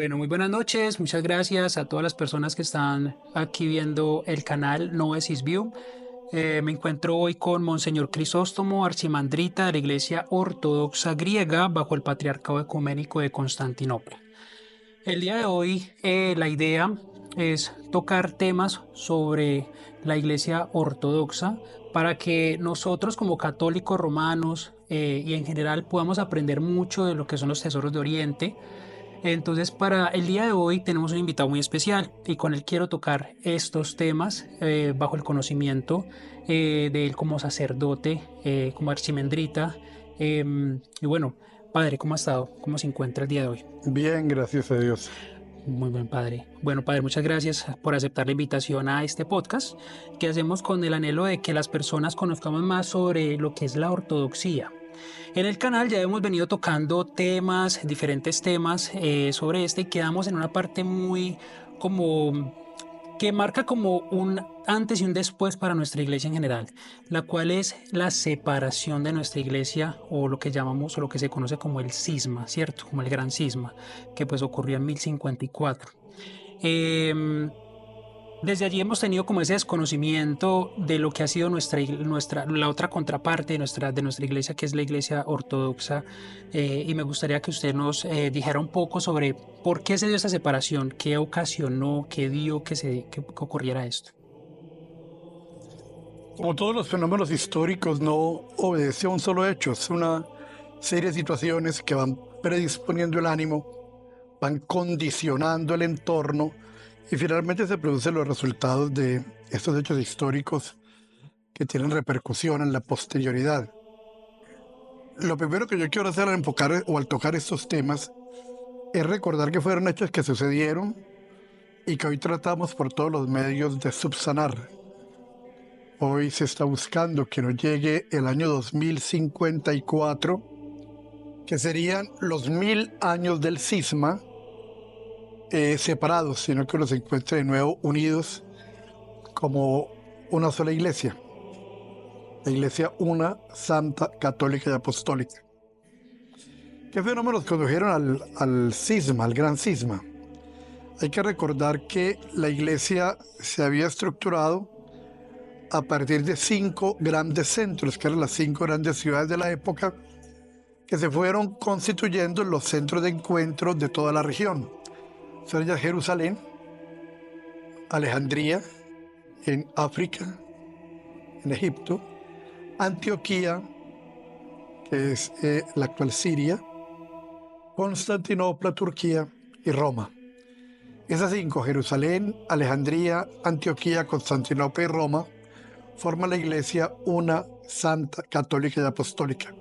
Bueno, muy buenas noches. Muchas gracias a todas las personas que están aquí viendo el canal Noesis View. Me encuentro hoy con Monseñor Crisóstomo, archimandrita de la Iglesia Ortodoxa Griega bajo el Patriarcado Ecuménico de Constantinopla. El día de hoy, la idea es tocar temas sobre la Iglesia Ortodoxa para que nosotros como católicos romanos y en general podamos aprender mucho de lo que son los tesoros de Oriente. Entonces, para el día de hoy tenemos un invitado muy especial y con él quiero tocar estos temas bajo el conocimiento de él como sacerdote, como archimendrita. Y bueno, padre, ¿cómo ha estado? ¿Cómo se encuentra el día de hoy? Bien, gracias a Dios. Muy buen padre. Bueno, padre, muchas gracias por aceptar la invitación a este podcast que hacemos con el anhelo de que las personas conozcamos más sobre lo que es la ortodoxia. En el canal ya hemos venido tocando temas, diferentes temas sobre este y quedamos en una parte muy como que marca como un antes y un después para nuestra iglesia en general, la cual es la separación de nuestra iglesia o lo que llamamos o lo que se conoce como el cisma, ¿cierto? Como el gran cisma, que pues ocurrió en 1054. Em, Desde allí hemos tenido como ese desconocimiento de lo que ha sido la otra contraparte de nuestra iglesia, que es la iglesia ortodoxa. Y me gustaría que usted nos dijera un poco sobre por qué se dio esa separación, qué ocasionó, qué dio que ocurriera esto. Como todos los fenómenos históricos, no obedece a un solo hecho, es una serie de situaciones que van predisponiendo el ánimo, van condicionando el entorno y finalmente se producen los resultados de estos hechos históricos que tienen repercusión en la posterioridad. Lo primero que yo quiero hacer al enfocar o al tocar estos temas es recordar que fueron hechos que sucedieron y que hoy tratamos por todos los medios de subsanar. Hoy se está buscando que nos llegue el año 2054, que serían los 1000 años del cisma, separados, sino que los encuentre de nuevo unidos como una sola iglesia, la iglesia una, santa, católica y apostólica. ¿Qué fenómenos condujeron al cisma, al gran cisma? Hay que recordar que la iglesia se había estructurado a partir de 5 grandes centros, que eran las 5 grandes ciudades de la época, que se fueron constituyendo en los centros de encuentro de toda la región. Son ellas Jerusalén, Alejandría, en África, en Egipto, Antioquía, que es la actual Siria, Constantinopla, Turquía y Roma. Esas 5, Jerusalén, Alejandría, Antioquía, Constantinopla y Roma, forman la iglesia una, santa, católica y apostólica.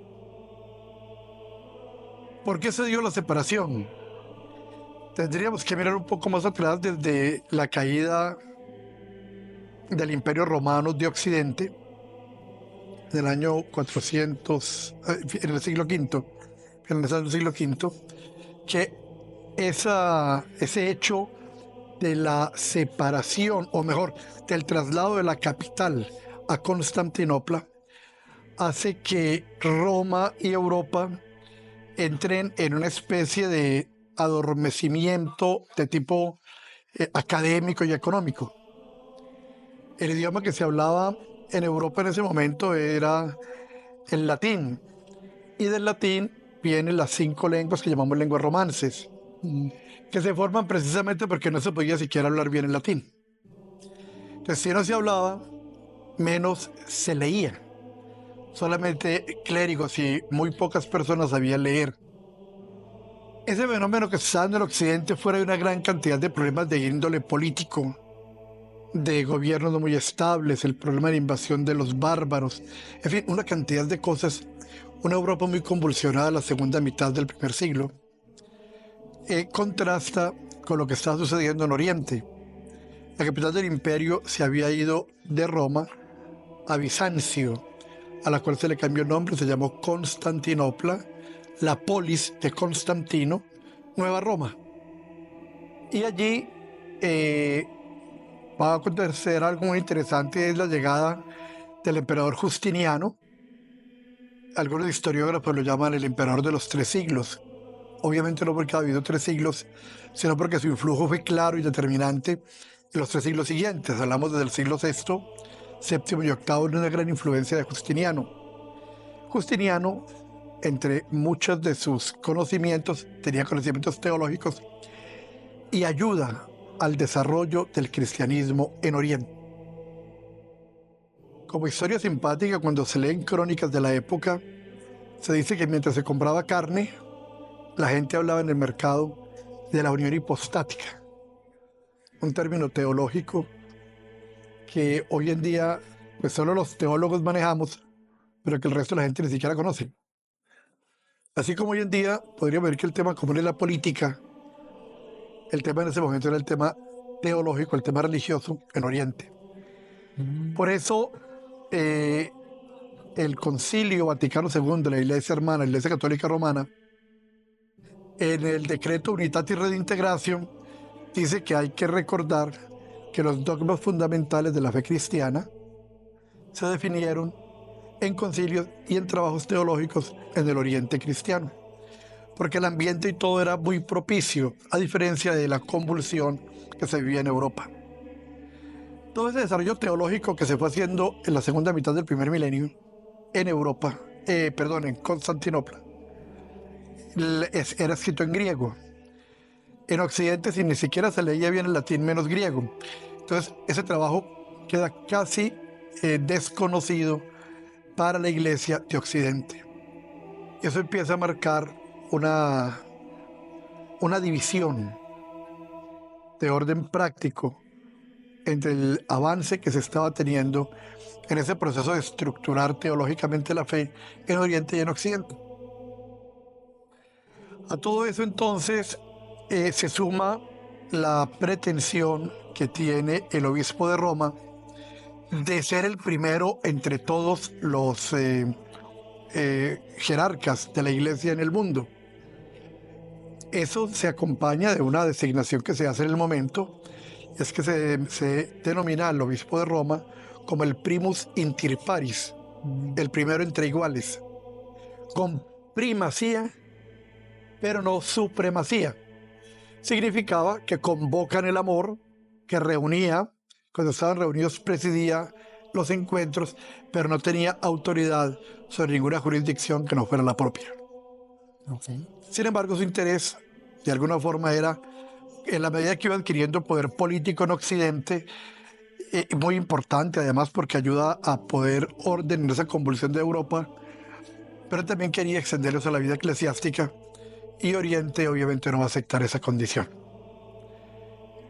¿Por qué se dio la separación? Tendríamos que mirar un poco más atrás desde la caída del Imperio Romano de Occidente, del año 400, en el siglo V, finalizando el siglo V, que ese hecho de la separación, o mejor, del traslado de la capital a Constantinopla, hace que Roma y Europa entren en una especie de adormecimiento de tipo académico y económico. El idioma que se hablaba en Europa en ese momento era el latín, y del latín vienen las 5 lenguas que llamamos lenguas romances, que se forman precisamente porque no se podía siquiera hablar bien el latín. Entonces, si no se hablaba, menos se leía. Solamente clérigos y muy pocas personas sabían leer. Ese fenómeno que se está dando en el occidente fuera de una gran cantidad de problemas de índole político, de gobiernos no muy estables, el problema de la invasión de los bárbaros, en fin, una cantidad de cosas, una Europa muy convulsionada en la segunda mitad del primer siglo, contrasta con lo que está sucediendo en Oriente. La capital del imperio se había ido de Roma a Bizancio, a la cual se le cambió el nombre, se llamó Constantinopla, la polis de Constantino, Nueva Roma. Y allí va a acontecer algo muy interesante, es la llegada del emperador Justiniano. Algunos historiógrafos lo llaman el emperador de los 3 siglos. obviamente no porque ha habido 3 siglos, sino porque su influjo fue claro y determinante en los 3 siglos siguientes. Hablamos desde el siglo VI, séptimo y octavo, de una gran influencia de Justiniano. Justiniano, entre muchos de sus conocimientos, tenía conocimientos teológicos y ayuda al desarrollo del cristianismo en Oriente. Como historia simpática, cuando se leen crónicas de la época, se dice que mientras se compraba carne, la gente hablaba en el mercado de la unión hipostática, un término teológico que hoy en día pues solo los teólogos manejamos, pero que el resto de la gente ni siquiera conoce. Así como hoy en día podríamos ver que el tema común es la política, el tema en ese momento era el tema teológico, el tema religioso en Oriente. Por eso el Concilio Vaticano II, la Iglesia hermana, la Iglesia Católica Romana, en el decreto Unitatis Redintegratio, dice que hay que recordar que los dogmas fundamentales de la fe cristiana se definieron en concilios y en trabajos teológicos en el Oriente cristiano, porque el ambiente y todo era muy propicio, a diferencia de la convulsión que se vivía en Europa. Todo ese desarrollo teológico que se fue haciendo en la segunda mitad del primer milenio en Europa, en Constantinopla, era escrito en griego. En Occidente, si ni siquiera se leía bien el latín, menos griego. Entonces, ese trabajo queda casi desconocido para la Iglesia de Occidente. Y eso empieza a marcar una división de orden práctico entre el avance que se estaba teniendo en ese proceso de estructurar teológicamente la fe en Oriente y en Occidente. A todo eso entonces se suma la pretensión que tiene el obispo de Roma de ser el primero entre todos los jerarcas de la iglesia en el mundo. Eso se acompaña de una designación que se hace en el momento, es que se denomina al obispo de Roma como el primus inter pares, el primero entre iguales, con primacía, pero no supremacía. Significaba que convocan el amor, que reunía, cuando estaban reunidos presidía los encuentros, pero no tenía autoridad sobre ninguna jurisdicción que no fuera la propia. Okay. Sin embargo, su interés, de alguna forma, era, en la medida que iba adquiriendo poder político en Occidente, muy importante además porque ayuda a poder ordenar esa convulsión de Europa, pero también quería extenderlos a la vida eclesiástica, y Oriente obviamente no va a aceptar esa condición.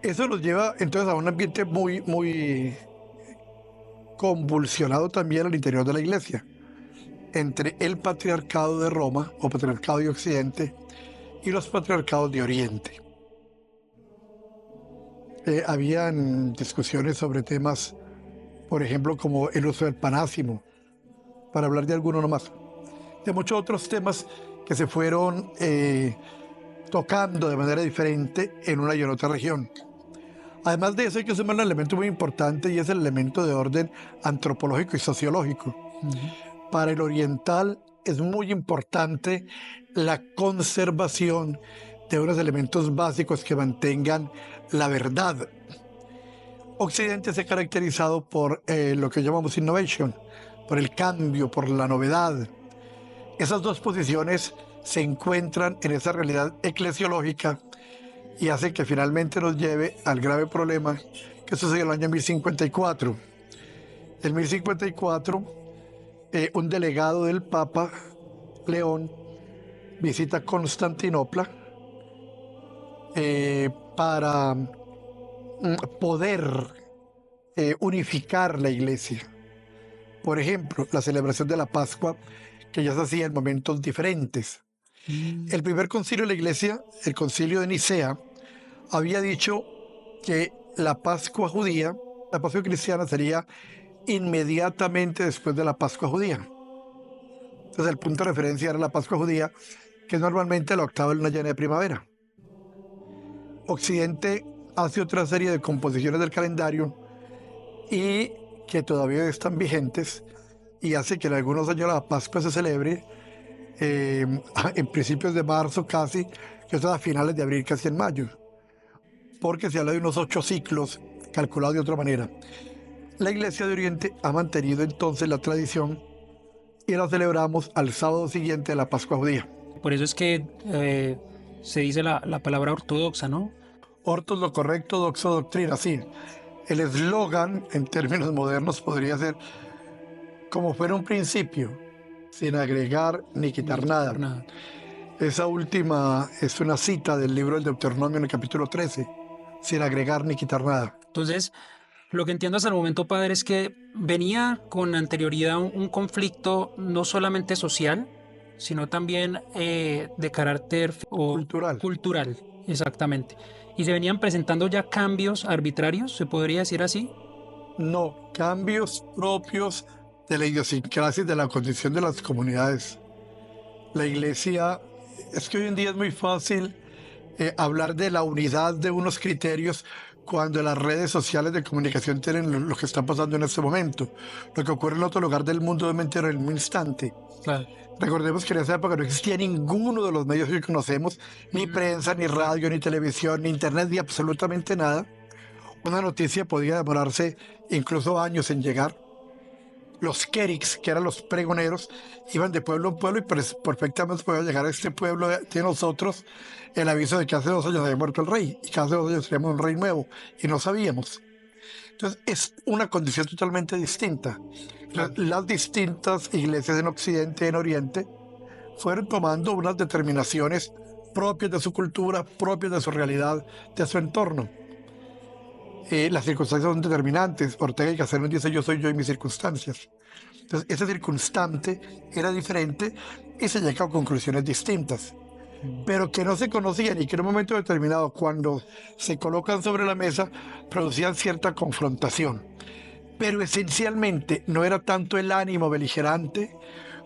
Eso nos lleva entonces a un ambiente muy convulsionado también al interior de la Iglesia, entre el patriarcado de Roma o patriarcado de Occidente y los patriarcados de Oriente. Habían discusiones sobre temas, por ejemplo, como el uso del panásimo, para hablar de alguno nomás, de muchos otros temas que se fueron tocando de manera diferente en una y en otra región. Además de eso, hay que sumar un elemento muy importante, y es el elemento de orden antropológico y sociológico. Para el oriental es muy importante la conservación de unos elementos básicos que mantengan la verdad. Occidente se ha caracterizado por lo que llamamos innovation, por el cambio, por la novedad. Esas dos posiciones se encuentran en esa realidad eclesiológica y hace que finalmente nos lleve al grave problema que sucedió en el año 1054. En 1054, un delegado del Papa, León, visita Constantinopla para poder unificar la iglesia. Por ejemplo, la celebración de la Pascua, que ya se hacía en momentos diferentes. El primer concilio de la iglesia, el concilio de Nicea, había dicho que la Pascua judía, la Pascua cristiana, sería inmediatamente después de la Pascua judía. Entonces el punto de referencia era la Pascua judía, que es normalmente la octava luna llena de primavera. Occidente hace otra serie de composiciones del calendario y que todavía están vigentes, y hace que en algunos años la Pascua se celebre en principios de marzo casi, que es a finales de abril, casi en mayo, porque se habla de unos 8 ciclos calculados de otra manera. La Iglesia de Oriente ha mantenido entonces la tradición y la celebramos al sábado siguiente de la Pascua judía. Por eso es que se dice la palabra ortodoxa, ¿no? Ortos, lo correcto, doxo, doctrina, sí. El eslogan, en términos modernos, podría ser como fuera un principio, sin agregar ni quitar nada. Esa última es una cita del libro del Deuteronomio en el capítulo 13, sin agregar ni quitar nada. Entonces, lo que entiendo hasta el momento, padre, es que venía con anterioridad un conflicto no solamente social, sino también de carácter cultural, exactamente. Y se venían presentando ya cambios arbitrarios, ¿se podría decir así? No, cambios propios de la idiosincrasia y de la condición de las comunidades. La iglesia, es que hoy en día es muy fácil hablar de la unidad de unos criterios cuando las redes sociales de comunicación tienen lo que está pasando en este momento. Lo que ocurre en otro lugar del mundo es mentira en un instante. Claro. Recordemos que en esa época no existía ninguno de los medios que conocemos, ni prensa, ni radio, ni televisión, ni internet, ni absolutamente nada. Una noticia podía demorarse incluso años en llegar. Los querics, que eran los pregoneros, iban de pueblo en pueblo y perfectamente podía llegar a este pueblo de nosotros el aviso de que hace 2 años había muerto el rey y que hace 2 años teníamos un rey nuevo y no sabíamos. Entonces es una condición totalmente distinta. Las distintas iglesias en Occidente y en Oriente fueron tomando unas determinaciones propias de su cultura, propias de su realidad, de su entorno. Las circunstancias son determinantes. Ortega y Gasset nos dice: yo soy yo y mis circunstancias. Entonces, ese circunstante era diferente y se llega a conclusiones distintas, pero que no se conocían y que en un momento determinado, cuando se colocan sobre la mesa, producían cierta confrontación. Pero esencialmente no era tanto el ánimo beligerante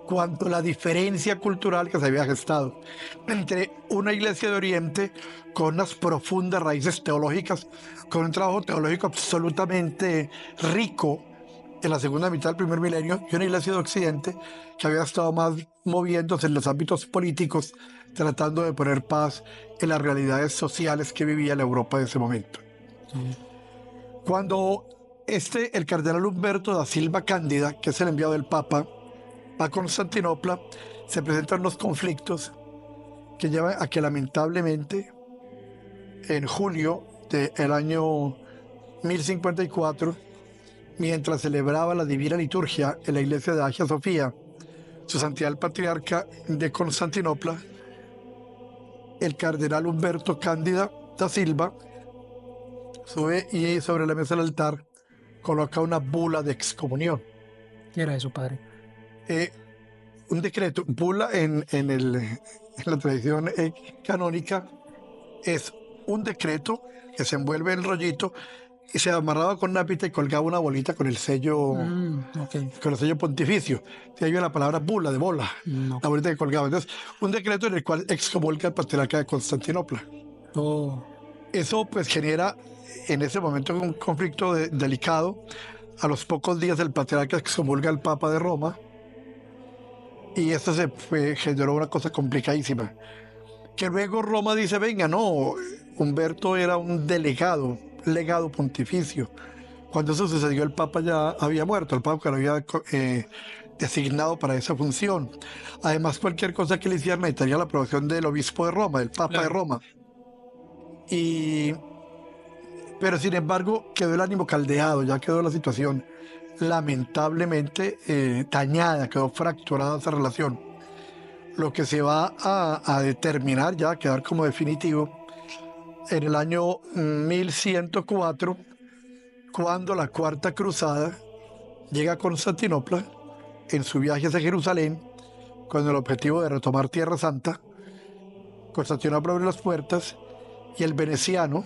cuanto la diferencia cultural que se había gestado entre una iglesia de Oriente con unas profundas raíces teológicas, con un trabajo teológico absolutamente rico en la segunda mitad del primer milenio, y una iglesia de Occidente que había estado más moviéndose en los ámbitos políticos, tratando de poner paz en las realidades sociales que vivía la Europa de ese momento. Cuando el cardenal Humberto da Silva Cándida, que es el enviado del Papa a Constantinopla, se presentan los conflictos que llevan a que lamentablemente en julio del año 1054, mientras celebraba la Divina Liturgia en la iglesia de Hagia Sofía, su santidad el patriarca de Constantinopla, el cardenal Humberto Cándida da Silva, sube y sobre la mesa del altar coloca una bula de excomunión. ¿Qué era eso, padre? Un decreto, bula en la tradición canónica, es un decreto que se envuelve en el rollito y se amarraba con una pita y colgaba una bolita con el sello, con el sello pontificio. De ahí viene la palabra bula, de bola, la bolita que colgaba. Entonces, un decreto en el cual excomulga al patriarca de Constantinopla. Eso pues genera en ese momento un conflicto delicado. A los pocos días el patriarca excomulga al Papa de Roma y esto generó una cosa complicadísima. Que luego Roma dice: venga, no, Humberto era un legado pontificio. Cuando eso sucedió, el Papa ya había muerto, el Papa que lo había designado para esa función. Además, cualquier cosa que le hicieran necesitaría la aprobación del obispo de Roma, del Papa de Roma. Pero sin embargo, quedó el ánimo caldeado, ya quedó la situación lamentablemente dañada, quedó fracturada esa relación. Lo que se va a determinar ya, a quedar como definitivo, en el año 1104, cuando la Cuarta Cruzada llega a Constantinopla en su viaje hacia Jerusalén, con el objetivo de retomar Tierra Santa. Constantinopla abre las puertas y el veneciano,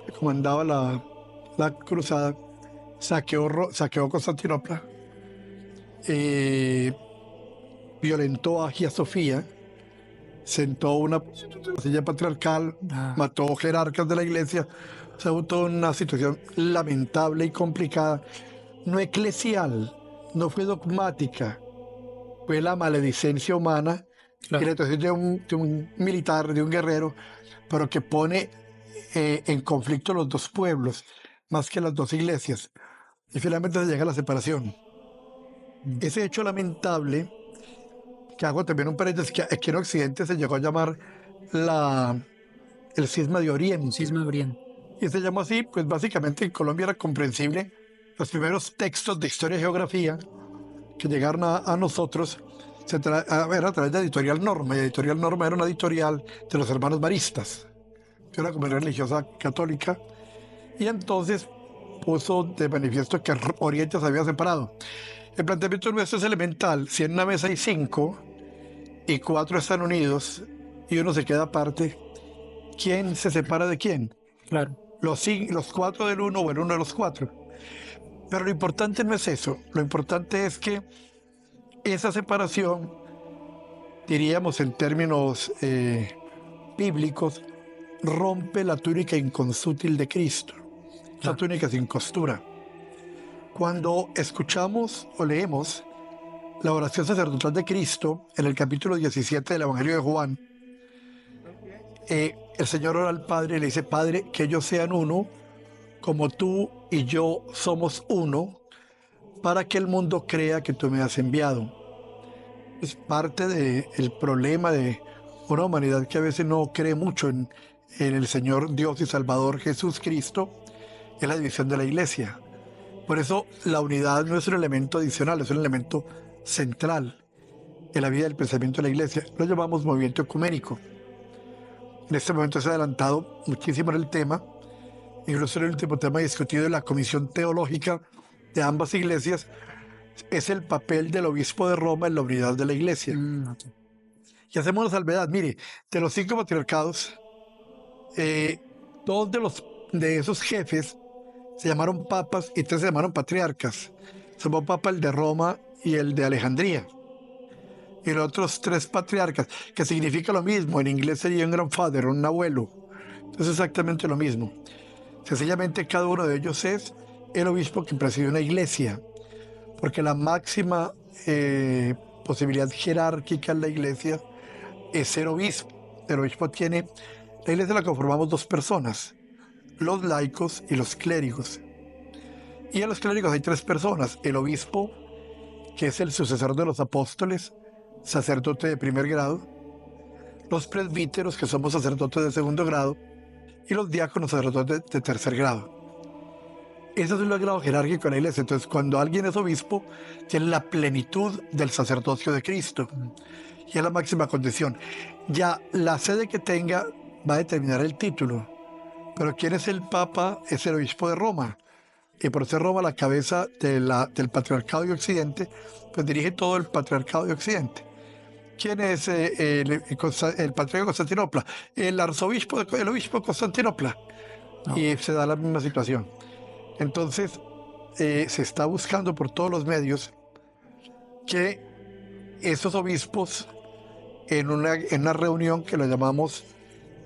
que comandaba la cruzada, saqueó Constantinopla, violentó a Hagia Sofía, sentó una silla patriarcal, mató jerarcas de la iglesia. Se hubo toda una situación lamentable y complicada, no eclesial, no fue dogmática, fue la maledicencia humana y la claro. actuación de un militar, de un guerrero, pero que pone en conflicto los dos pueblos, más que las dos iglesias. Y finalmente se llega a la separación. Mm. Ese hecho lamentable, que hago también un paréntesis, que aquí en Occidente se llegó a llamar la, el cisma de Oriente. Cisma de Oriente. Y se llamó así, pues básicamente en Colombia era comprensible. Los primeros textos de historia y geografía que llegaron a nosotros era a través de Editorial Norma. Y Editorial Norma era una editorial de los hermanos maristas, que era como religiosa católica. Y entonces puso de manifiesto que Oriente se había separado. El planteamiento nuestro es elemental. Si en una mesa hay 5 y 4 están unidos y uno se queda aparte, ¿quién se separa de quién? Claro, Los 4 del uno o el uno de los 4. Pero lo importante no es eso. Lo importante es que esa separación, diríamos en términos bíblicos, rompe la túnica inconsútil de Cristo, esa claro. túnica sin costura. Cuando escuchamos o leemos la oración sacerdotal de Cristo en el capítulo 17 del Evangelio de Juan, el Señor ora al Padre y le dice: Padre, que ellos sean uno, como tú y yo somos uno, para que el mundo crea que tú me has enviado. Es parte del problema de una humanidad que a veces no cree mucho en el Señor Dios y Salvador Jesús Cristo, es la división de la iglesia. Por eso la unidad no es un elemento adicional, es un elemento central en la vida del pensamiento de la iglesia. Lo llamamos movimiento ecuménico. En este momento se ha adelantado muchísimo en el tema, incluso el último tema discutido en la comisión teológica de ambas iglesias es el papel del obispo de Roma en la unidad de la iglesia. Ok. Y hacemos una salvedad, mire, de los 5 patriarcados, eh, dos de esos jefes se llamaron papas y 3 se llamaron patriarcas. Somos papa el de Roma y el de Alejandría. Y los otros 3 patriarcas, que significa lo mismo, en inglés sería un grandfather, un abuelo. Entonces es exactamente lo mismo. Sencillamente cada uno de ellos es el obispo que preside una iglesia, porque la máxima posibilidad jerárquica en la iglesia es ser obispo. El obispo tiene, la iglesia la conformamos 2 personas, los laicos y los clérigos. Y en los clérigos hay 3 personas: el obispo, que es el sucesor de los apóstoles, sacerdote de primer grado; los presbíteros, que somos sacerdotes de segundo grado; y los diáconos, sacerdotes de tercer grado. Ese es el grado jerárquico de la iglesia. Entonces, cuando alguien es obispo, tiene la plenitud del sacerdocio de Cristo. Y es la máxima condición. Ya la sede que tenga va a determinar el título. Pero ¿quién es el Papa? Es el obispo de Roma. Y por ser Roma la cabeza del patriarcado de Occidente, pues dirige todo el patriarcado de Occidente. ¿Quién es el patriarca de Constantinopla? El obispo de Constantinopla. No, Y se da la misma situación. Entonces, se está buscando por todos los medios que esos obispos, en una reunión que lo llamamos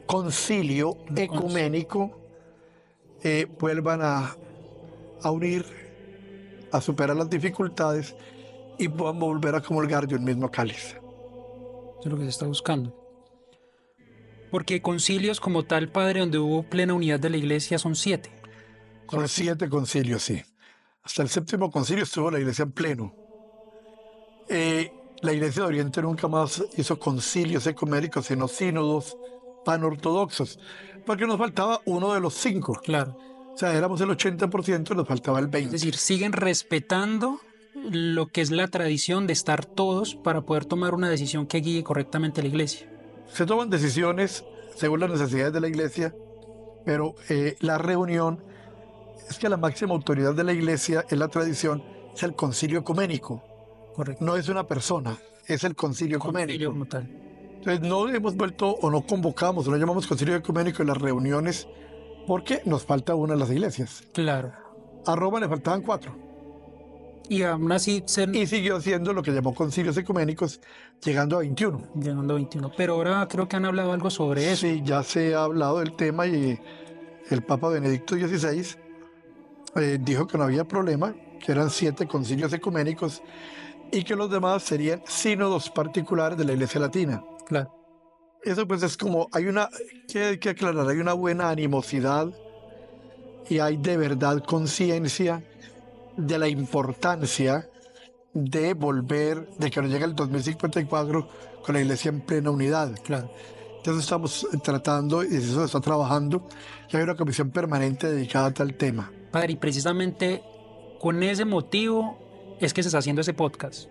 concilio ecuménico, vuelvan a unir, a superar las dificultades y puedan volver a comulgar de un mismo cáliz. eso es lo que se está buscando. Porque concilios como tal, padre, donde hubo plena unidad de la iglesia son 7. Son 7 concilios, sí. Hasta el 7º concilio estuvo la iglesia en pleno. La iglesia de Oriente nunca más hizo concilios ecuménicos, sino sínodos panortodoxos, porque nos faltaba uno de los 5. Claro. O sea, éramos el 80%, nos faltaba el 20%. Es decir, siguen respetando lo que es la tradición de estar todos para poder tomar una decisión que guíe correctamente a la iglesia. Se toman decisiones según las necesidades de la iglesia, pero la reunión es que la máxima autoridad de la iglesia en la tradición es el concilio ecuménico. Correcto. No es una persona, es el concilio Concilio ecuménico. como tal. Entonces no hemos vuelto o no convocamos, no llamamos concilio ecuménico en las reuniones porque nos falta una en las iglesias. Claro. A Roma le faltaban 4 Y aún así y siguió haciendo lo que llamó concilios ecuménicos, llegando a 21. llegando a 21. Pero ahora creo que han hablado algo sobre eso. Sí, ya se ha hablado del tema y el Papa Benedicto XVI dijo que no había problema, que eran 7 concilios ecuménicos y que los demás serían sínodos particulares de la Iglesia Latina. Claro. Eso pues es como, hay que aclarar, hay una buena animosidad y hay de verdad conciencia de la importancia de volver, de que nos llegue el 2054 con la iglesia en plena unidad. Claro. Entonces estamos tratando, y eso se está trabajando, y hay una comisión permanente dedicada a tal tema. Padre, y precisamente con ese motivo es que se está haciendo ese podcast.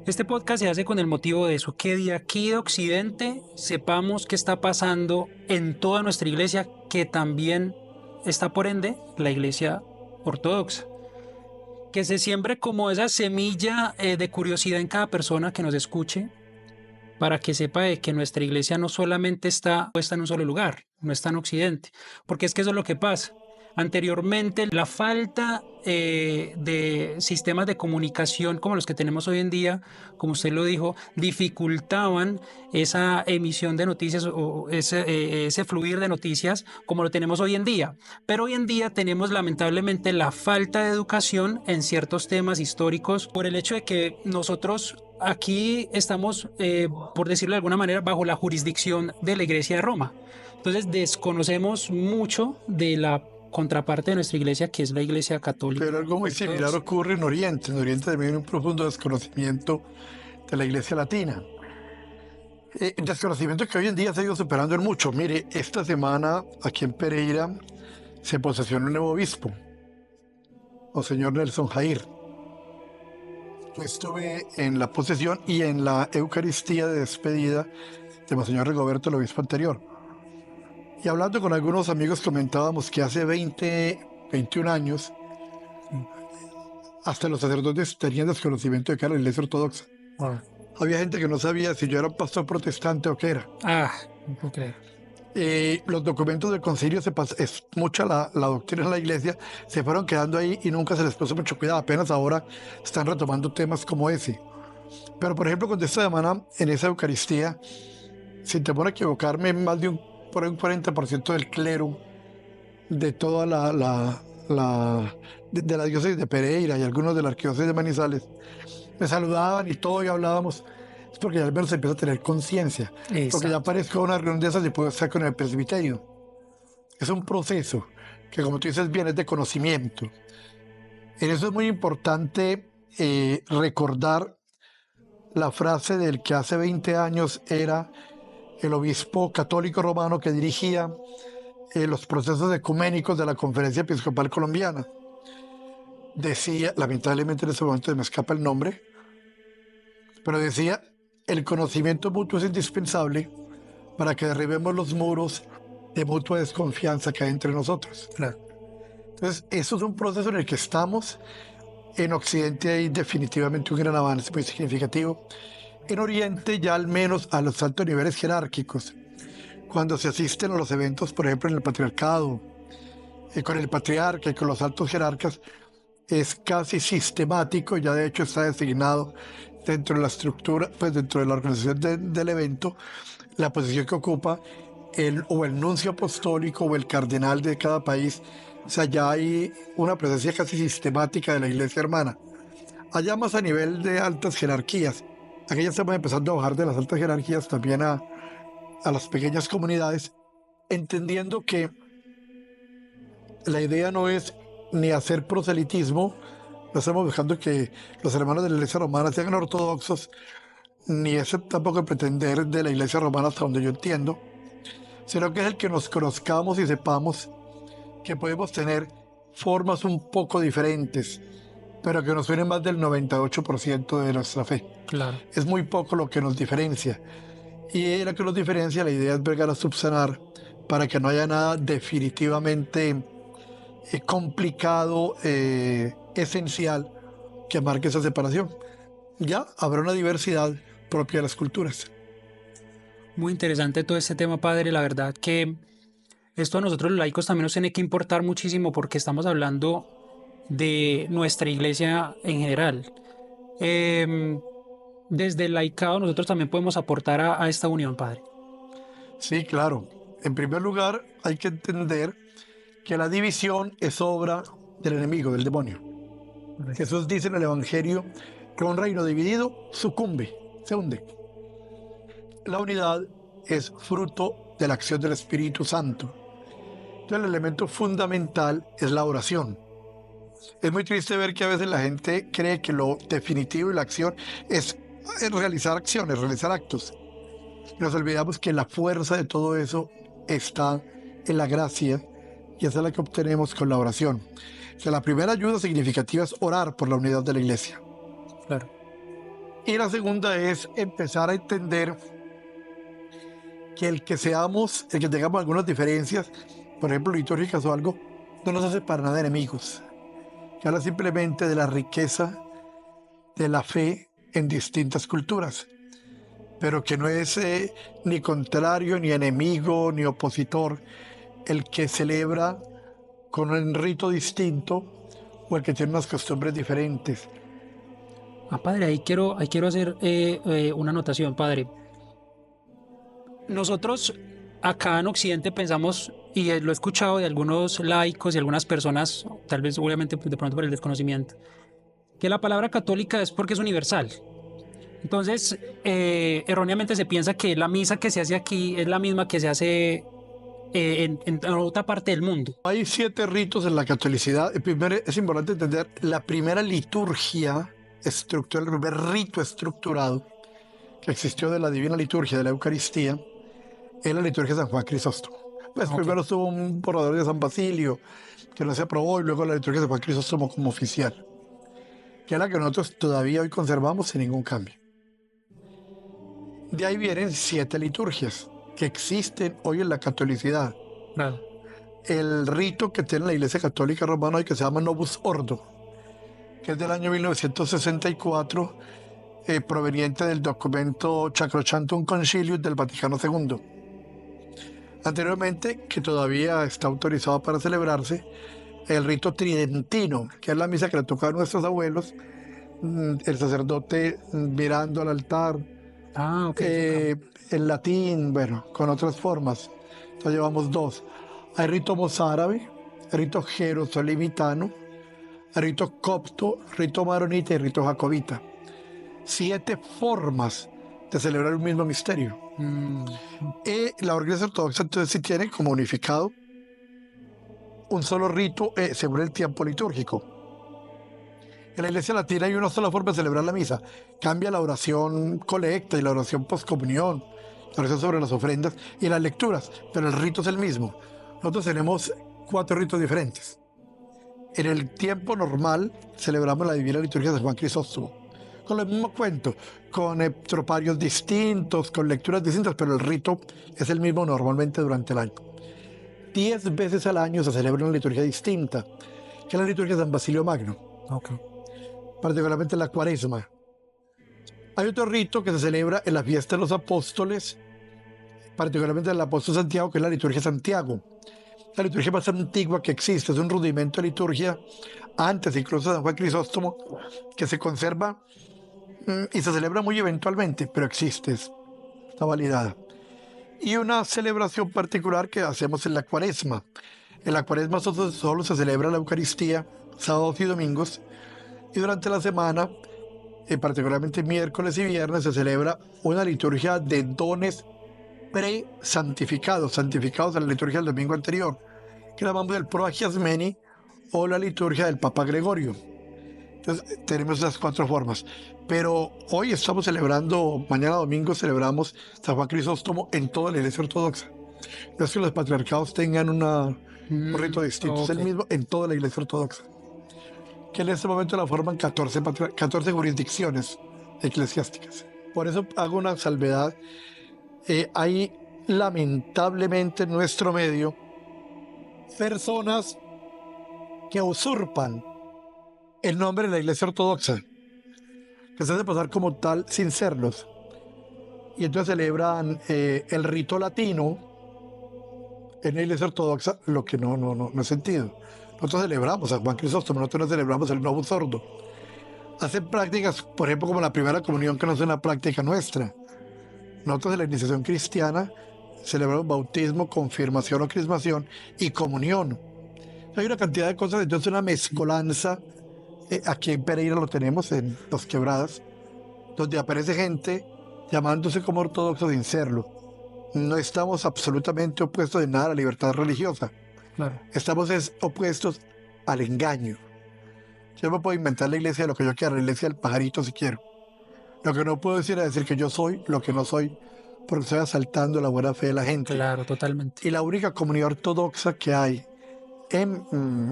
Este podcast se hace con el motivo de eso, que de aquí de Occidente sepamos qué está pasando en toda nuestra iglesia, que también está por ende la iglesia ortodoxa. Que se siembre como esa semilla de curiosidad en cada persona que nos escuche, para que sepa de que nuestra iglesia no solamente está puesta en un solo lugar, no está en Occidente, porque es que eso es lo que pasa. Anteriormente, la falta de sistemas de comunicación como los que tenemos hoy en día, como usted lo dijo, dificultaban esa emisión de noticias o ese fluir de noticias como lo tenemos hoy en día. Pero hoy en día tenemos lamentablemente la falta de educación en ciertos temas históricos por el hecho de que nosotros aquí estamos, por decirlo de alguna manera, bajo la jurisdicción de la Iglesia de Roma. Entonces desconocemos mucho de la contraparte de nuestra iglesia, que es la iglesia católica. Pero algo muy similar ocurre en Oriente. En Oriente también hay un profundo desconocimiento de la iglesia latina. Desconocimiento que hoy en día se ha ido superando en mucho. Mire, esta semana aquí en Pereira se posesionó un nuevo obispo, Monseñor Nelson Jair. Yo estuve en la posesión y en la Eucaristía de despedida de Monseñor Rigoberto, el obispo anterior. Y hablando con algunos amigos comentábamos que hace 21 años, hasta los sacerdotes tenían desconocimiento de que era la iglesia ortodoxa. Wow. Había gente que no sabía si yo era un pastor protestante o qué era. No puedo creer. Los documentos del concilio, es mucha la doctrina en la iglesia, se fueron quedando ahí y nunca se les puso mucho cuidado. Apenas ahora están retomando temas como ese. Pero, por ejemplo, con esta semana, en esa Eucaristía, sin temor a equivocarme, más de por ahí un 40% del clero de toda de la diócesis de Pereira y algunos de la arquidiócesis de Manizales me saludaban y todo y hablábamos. Es porque ya al menos se empieza a tener conciencia. Porque ya aparezco a una reunión de esas y puedo estar con el presbiterio. Es un proceso que, como tú dices bien, es de conocimiento. En eso es muy importante recordar la frase del que hace 20 años era el obispo católico romano que dirigía los procesos ecuménicos de la Conferencia Episcopal Colombiana. Decía, lamentablemente en ese momento me escapa el nombre, pero decía, el conocimiento mutuo es indispensable para que derribemos los muros de mutua desconfianza que hay entre nosotros. Claro. Entonces, eso es un proceso en el que estamos. En Occidente hay definitivamente un gran avance muy significativo. En Oriente ya al menos a los altos niveles jerárquicos, cuando se asisten a los eventos, por ejemplo, en el patriarcado, con el patriarca y con los altos jerarcas, es casi sistemático, ya de hecho está designado dentro de la estructura, pues dentro de la organización del evento, la posición que ocupa o el nuncio apostólico o el cardenal de cada país. O sea, ya hay una presencia casi sistemática de la iglesia hermana. Allá más a nivel de altas jerarquías. Aquí ya estamos empezando a bajar de las altas jerarquías también a las pequeñas comunidades, entendiendo que la idea no es ni hacer proselitismo, no estamos buscando que los hermanos de la iglesia romana sean ortodoxos, ni es tampoco pretender de la iglesia romana hasta donde yo entiendo, sino que es el que nos conozcamos y sepamos que podemos tener formas un poco diferentes, pero que nos suenen más del 98% de nuestra fe. Claro. Es muy poco lo que nos diferencia. Y lo que nos diferencia, la idea es llegar a subsanar para que no haya nada definitivamente complicado, esencial, que marque esa separación. Ya habrá una diversidad propia de las culturas. Muy interesante todo este tema, padre. La verdad que esto a nosotros los laicos también nos tiene que importar muchísimo porque estamos hablando de nuestra iglesia en general. Desde el laicado nosotros también podemos aportar a esta unión, padre. Sí, claro. En primer lugar, hay que entender que la división es obra del enemigo, del demonio. Jesús dice en el Evangelio que un reino dividido sucumbe, se hunde. La unidad es fruto de la acción del Espíritu Santo. Entonces, el elemento fundamental es la oración. Es muy triste ver que a veces la gente cree que lo definitivo y la acción es realizar acciones, realizar actos. Y nos olvidamos que la fuerza de todo eso está en la gracia, y esa es la que obtenemos con la oración. O sea, la primera ayuda significativa es orar por la unidad de la iglesia. Claro. Y la segunda es empezar a entender que el que seamos, el que tengamos algunas diferencias, por ejemplo, litúrgicas o algo, no nos hace para nada enemigos. Que habla simplemente de la riqueza de la fe en distintas culturas, pero que no es ni contrario, ni enemigo, ni opositor el que celebra con un rito distinto o el que tiene unas costumbres diferentes. Padre, ahí quiero hacer una anotación, padre. Nosotros acá en Occidente pensamos, y lo he escuchado de algunos laicos y algunas personas, tal vez obviamente pues, de pronto por el desconocimiento, que la palabra católica es porque es universal. Entonces, erróneamente se piensa que la misa que se hace aquí es la misma que se hace en otra parte del mundo. Hay 7 ritos en la catolicidad. El primero, es importante entender, la primera liturgia estructural, el primer rito estructurado que existió de la divina liturgia, de la Eucaristía, es la liturgia de San Juan Crisóstomo. Pues Ok. primero estuvo un borrador de San Basilio, que no se aprobó, y luego la liturgia de San Juan Crisóstomo como oficial, que es la que nosotros todavía hoy conservamos sin ningún cambio. De ahí vienen 7 liturgias que existen hoy en la catolicidad. Claro. El rito que tiene la Iglesia Católica Romana hoy, que se llama Novus Ordo, que es del año 1964, proveniente del documento Sacrosanctum Concilium del Vaticano II. Anteriormente, que todavía está autorizado para celebrarse, el rito tridentino, que es la misa que le tocaba a nuestros abuelos, el sacerdote mirando al altar, Ok, es un cambio. eh, en latín, bueno, con otras formas. Entonces llevamos 2. Hay rito mozárabe, rito jerosolimitano, rito copto, rito maronita y rito jacobita. 7 formas de celebrar un mismo misterio. Mm, Y la Iglesia Ortodoxa entonces sí tiene como unificado un solo rito según el tiempo litúrgico. En la Iglesia Latina hay una sola forma de celebrar la misa. Cambia la oración colecta y la oración postcomunión, la oración sobre las ofrendas y las lecturas, pero el rito es el mismo. Nosotros tenemos 4 ritos diferentes. En el tiempo normal celebramos la Divina Liturgia de San Juan Crisóstomo, con el mismo cuento, con troparios distintos, con lecturas distintas, pero el rito es el mismo normalmente durante el año. 10 veces al año se celebra una liturgia distinta, que es la liturgia de San Basilio Magno, ok. particularmente la Cuaresma. Hay otro rito que se celebra en la fiesta de los apóstoles, particularmente el apóstol Santiago, que es la liturgia de Santiago. La liturgia más antigua que existe, es un rudimento de liturgia, antes incluso de San Juan Crisóstomo, que se conserva y se celebra muy eventualmente, pero existe, está validada. Y una celebración particular que hacemos en la Cuaresma. En la Cuaresma solo se celebra la Eucaristía, sábados y domingos, y durante la semana, particularmente miércoles y viernes, se celebra una liturgia de dones pre-santificados, santificados en la liturgia del domingo anterior, que llamamos el Proagiasmeni o la liturgia del Papa Gregorio. Entonces, tenemos esas 4 formas. Pero hoy estamos celebrando, mañana domingo celebramos San Juan Crisóstomo en toda la Iglesia Ortodoxa. No es que los patriarcados tengan un rito distinto, es el Ok. mismo en toda la Iglesia Ortodoxa, que en este momento la forman 14 jurisdicciones eclesiásticas. Por eso hago una salvedad. Hay lamentablemente en nuestro medio personas que usurpan el nombre de la Iglesia Ortodoxa, que se hace pasar como tal sin serlos. Y entonces celebran el rito latino en la Iglesia Ortodoxa, lo que no es sentido. Nosotros celebramos a Juan Crisóstomo, nosotros no celebramos el Novus Ordo. Hacen prácticas, por ejemplo, como la primera comunión, que no es una práctica nuestra. Nosotros en la iniciación cristiana celebramos bautismo, confirmación o crismación y comunión. Hay una cantidad de cosas, entonces una mezcolanza. Aquí en Pereira lo tenemos, en Los Quebradas, donde aparece gente llamándose como ortodoxos sin serlo. No estamos absolutamente opuestos de nada a la libertad religiosa. Claro. Estamos opuestos al engaño. Yo me puedo inventar la iglesia de lo que yo quiera, la iglesia del pajarito si quiero. Lo que no puedo decir es decir que yo soy lo que no soy, porque estoy asaltando la buena fe de la gente. Claro, totalmente. Y la única comunidad ortodoxa que hay en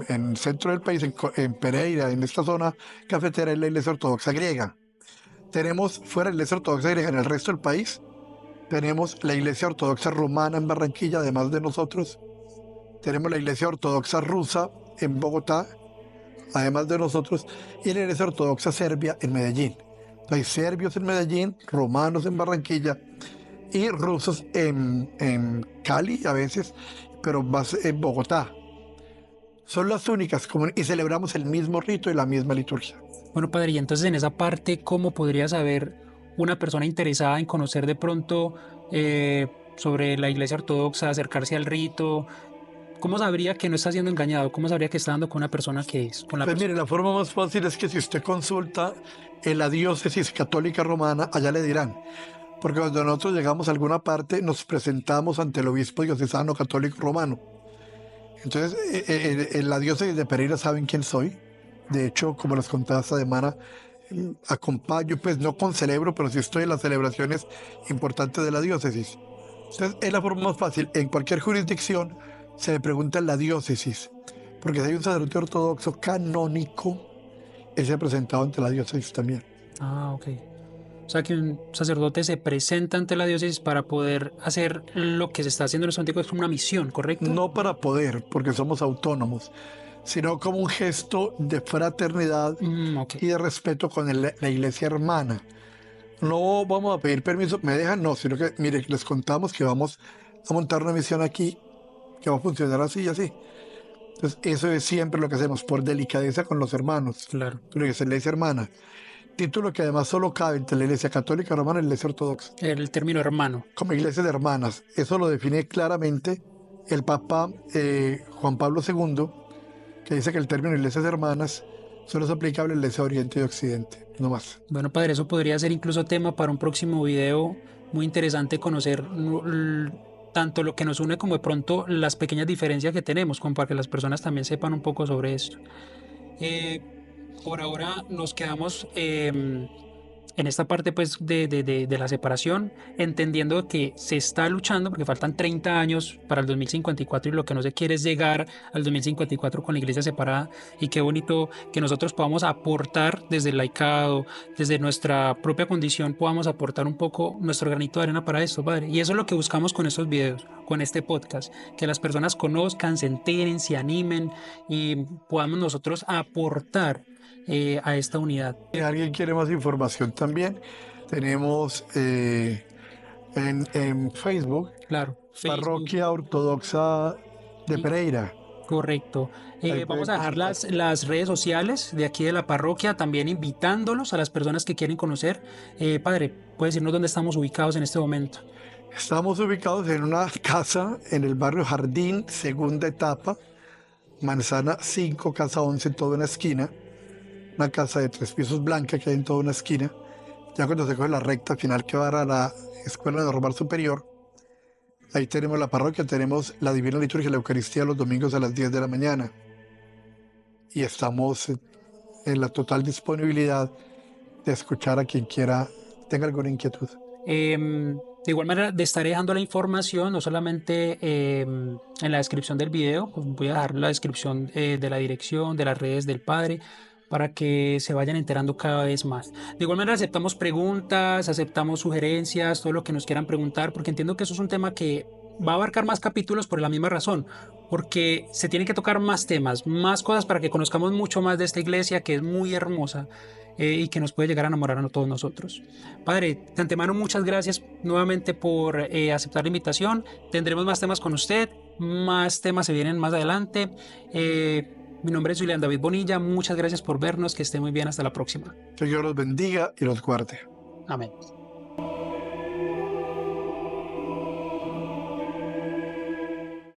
el centro del país, en Pereira, en esta zona cafetera, es la iglesia ortodoxa griega. Tenemos fuera de la iglesia ortodoxa griega en el resto del país, tenemos la iglesia ortodoxa rumana en Barranquilla, además de nosotros. Tenemos la iglesia ortodoxa rusa en Bogotá, además de nosotros, y la iglesia ortodoxa serbia en Medellín. Hay serbios en Medellín, romanos en Barranquilla y rusos en Cali a veces, pero más en Bogotá. Son las únicas y celebramos el mismo rito y la misma liturgia. Bueno, padre, y entonces en esa parte, ¿cómo podría saber una persona interesada en conocer de pronto sobre la iglesia ortodoxa, acercarse al rito? ¿Cómo sabría que no está siendo engañado? ¿Cómo sabría que está dando con una persona que es? Con la Pues mire, la forma más fácil es que si usted consulta en la diócesis católica romana, allá le dirán. Porque cuando nosotros llegamos a alguna parte, nos presentamos ante el obispo diocesano católico romano. Entonces, en la diócesis de Pereira saben quién soy. De hecho, como les contaba esta semana, acompaño, pues no concelebro, pero sí estoy en las celebraciones importantes de la diócesis. Entonces, es la forma más fácil. En cualquier jurisdicción se le pregunta en la diócesis. Porque si hay un sacerdote ortodoxo canónico, él se ha presentado ante la diócesis también. Ah, ok. O sea, que un sacerdote se presenta ante la diócesis para poder hacer lo que se está haciendo en los antiguos, es como una misión, ¿correcto? No para poder, porque somos autónomos, sino como un gesto de fraternidad Ok. y de respeto con la iglesia hermana. No vamos a pedir permiso, me dejan, no, sino que, mire, les contamos que vamos a montar una misión aquí que va a funcionar así y así. Entonces, eso es siempre lo que hacemos, por delicadeza con los hermanos, Claro. lo que es la iglesia hermana. Título que además solo cabe entre la iglesia católica romana y la iglesia ortodoxa. El término hermano. Como iglesia de hermanas. Eso lo define claramente el Papa Juan Pablo II, que dice que el término iglesias hermanas solo es aplicable en la iglesia de Oriente y Occidente, no más. Bueno, padre, eso podría ser incluso tema para un próximo video. Muy interesante conocer tanto lo que nos une como de pronto las pequeñas diferencias que tenemos, como para que las personas también sepan un poco sobre esto. Eh, por ahora nos quedamos en esta parte pues de la separación, entendiendo que se está luchando porque faltan 30 años para el 2054 y lo que no se quiere es llegar al 2054 con la iglesia separada, y qué bonito que nosotros podamos aportar desde el laicado, desde nuestra propia condición, podamos aportar un poco nuestro granito de arena para esto, padre. Y eso es lo que buscamos con estos videos, con este podcast, que las personas conozcan, se enteren, se animen y podamos nosotros aportar a esta unidad. Si alguien quiere más información también, tenemos en Facebook, Claro, Facebook, Parroquia Ortodoxa de Pereira. correcto. Ahí Vamos pueden a dejar consultar. las redes sociales de aquí de la parroquia, también invitándolos a las personas que quieren conocer. Padre, ¿puede decirnos dónde estamos ubicados en este momento? Estamos ubicados en una casa en el barrio Jardín, segunda etapa, Manzana 5, casa 11, en toda una esquina. Una casa de 3 pisos blanca que hay en toda una esquina. Ya cuando se coge la recta final que va a la Escuela Normal Superior, ahí tenemos la parroquia, tenemos la Divina Liturgia y la Eucaristía los domingos a las 10 de la mañana. Y estamos en la total disponibilidad de escuchar a quien quiera, tenga alguna inquietud. De igual manera, estaré dejando la información, no solamente en la descripción del video, pues voy a dejar la descripción de la dirección, de las redes del padre, para que se vayan enterando cada vez más. De igual manera, aceptamos preguntas, aceptamos sugerencias, todo lo que nos quieran preguntar, porque entiendo que eso es un tema que va a abarcar más capítulos por la misma razón, porque se tienen que tocar más temas, más cosas para que conozcamos mucho más de esta iglesia que es muy hermosa y que nos puede llegar a enamorar a todos nosotros. Padre, de antemano muchas gracias nuevamente por aceptar la invitación. Tendremos más temas con usted, más temas se vienen más adelante. Mi nombre es Julián David Bonilla, muchas gracias por vernos, que esté muy bien, hasta la próxima. Que Dios los bendiga y los guarde. Amén.